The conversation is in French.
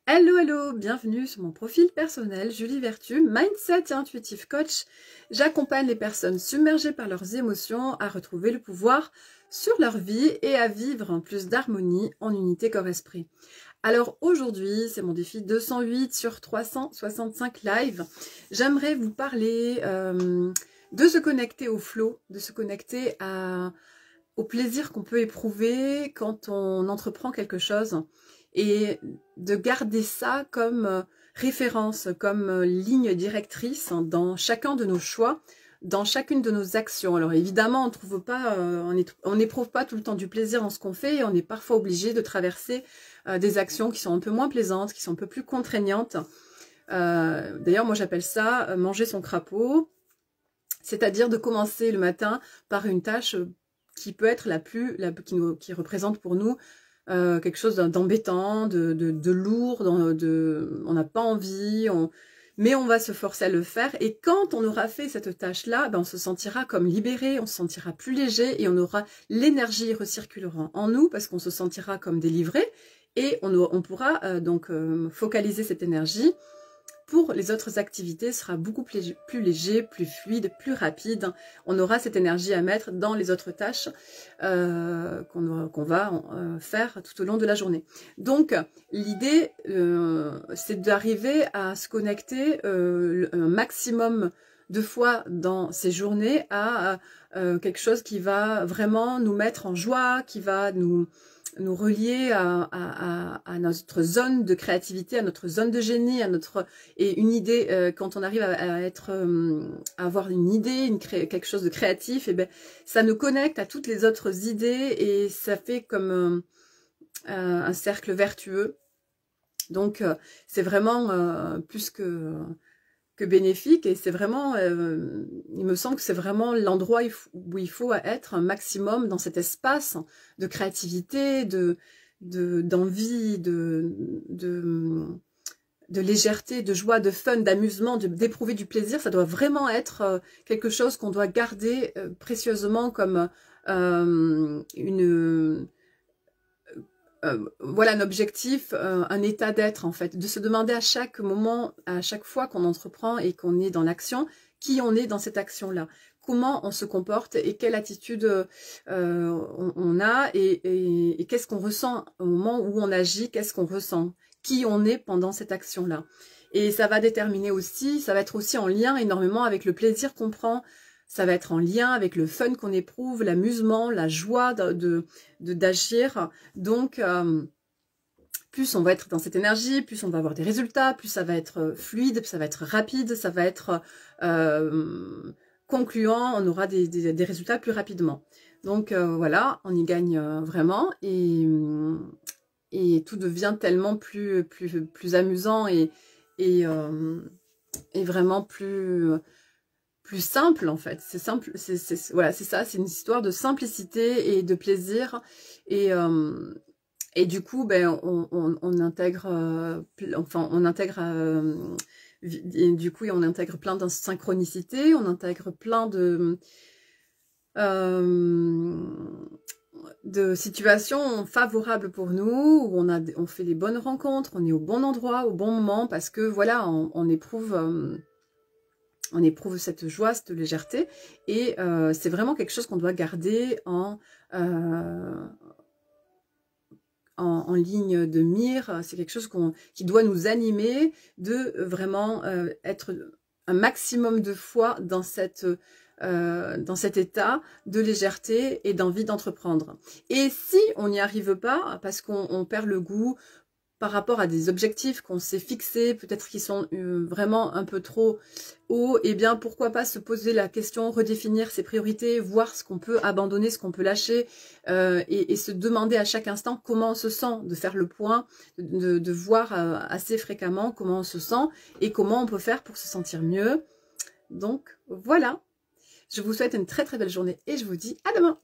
Hello, hello, bienvenue sur mon profil personnel, Julie Vertu, Mindset et Intuitive Coach. J'accompagne les personnes submergées par leurs émotions à retrouver le pouvoir sur leur vie et à vivre en plus d'harmonie en unité corps-esprit. Alors aujourd'hui, c'est mon défi 208 sur 365 live. J'aimerais vous parler de se connecter au flow, de se connecter au plaisir qu'on peut éprouver quand on entreprend quelque chose. Et de garder ça comme référence, comme ligne directrice dans chacun de nos choix, dans chacune de nos actions. Alors évidemment, on trouve pas, on n'éprouve pas tout le temps du plaisir en ce qu'on fait, et on est parfois obligé de traverser des actions qui sont un peu moins plaisantes, qui sont un peu plus contraignantes. D'ailleurs, moi j'appelle ça manger son crapaud, c'est-à-dire de commencer le matin par une tâche qui peut être qui représente pour nous quelque chose d'embêtant, de lourd, on n'a pas envie, mais on va se forcer à le faire. Et quand on aura fait cette tâche-là, on se sentira comme libéré, on se sentira plus léger et on aura l'énergie recirculera en nous parce qu'on se sentira comme délivré et on pourra donc focaliser cette énergie. Pour les autres activités, ce sera beaucoup plus léger, plus fluide, plus rapide. On aura cette énergie à mettre dans les autres tâches qu'on va faire tout au long de la journée. Donc, l'idée, c'est d'arriver à se connecter un maximum de fois dans ces journées à quelque chose qui va vraiment nous mettre en joie, qui va nous relier à notre zone de créativité, à notre zone de génie, et une idée, quand on arrive à avoir une idée, quelque chose de créatif, et ben ça nous connecte à toutes les autres idées et ça fait comme un cercle vertueux. Donc c'est vraiment plus que bénéfique, et c'est vraiment, il me semble que c'est vraiment l'endroit où il faut être un maximum dans cet espace de créativité, d'envie, de légèreté, de joie, de fun, d'amusement, d'éprouver du plaisir. Ça doit vraiment être quelque chose qu'on doit garder précieusement comme voilà un objectif, un état d'être en fait, de se demander à chaque moment, à chaque fois qu'on entreprend et qu'on est dans l'action, qui on est dans cette action-là, comment on se comporte et quelle attitude on a et qu'est-ce qu'on ressent au moment où on agit, qu'est-ce qu'on ressent, qui on est pendant cette action-là. Et ça va déterminer aussi, ça va être aussi en lien énormément avec le plaisir qu'on prend. Ça va être en lien avec le fun qu'on éprouve, l'amusement, la joie d'agir. Donc, plus on va être dans cette énergie, plus on va avoir des résultats, plus ça va être fluide, plus ça va être rapide, ça va être concluant, on aura des résultats plus rapidement. Donc voilà, on y gagne vraiment et tout devient tellement plus amusant et vraiment plus simple en fait. C'est simple, voilà, c'est ça, c'est une histoire de simplicité et de plaisir et du coup on intègre du coup on intègre plein de synchronicité, on intègre plein de situations favorables pour nous, où on fait les bonnes rencontres, on est au bon endroit, au bon moment, parce que voilà, on éprouve cette joie, cette légèreté, et c'est vraiment quelque chose qu'on doit garder en ligne de mire. C'est quelque chose qui doit nous animer, de vraiment être un maximum de fois dans cet état de légèreté et d'envie d'entreprendre. Et si on n'y arrive pas, parce qu'on perd le goût par rapport à des objectifs qu'on s'est fixés, peut-être qu'ils sont vraiment un peu trop hauts, et bien pourquoi pas se poser la question, redéfinir ses priorités, voir ce qu'on peut abandonner, ce qu'on peut lâcher, et se demander à chaque instant comment on se sent, de faire le point, de voir assez fréquemment comment on se sent et comment on peut faire pour se sentir mieux. Donc voilà, je vous souhaite une très très belle journée et je vous dis à demain.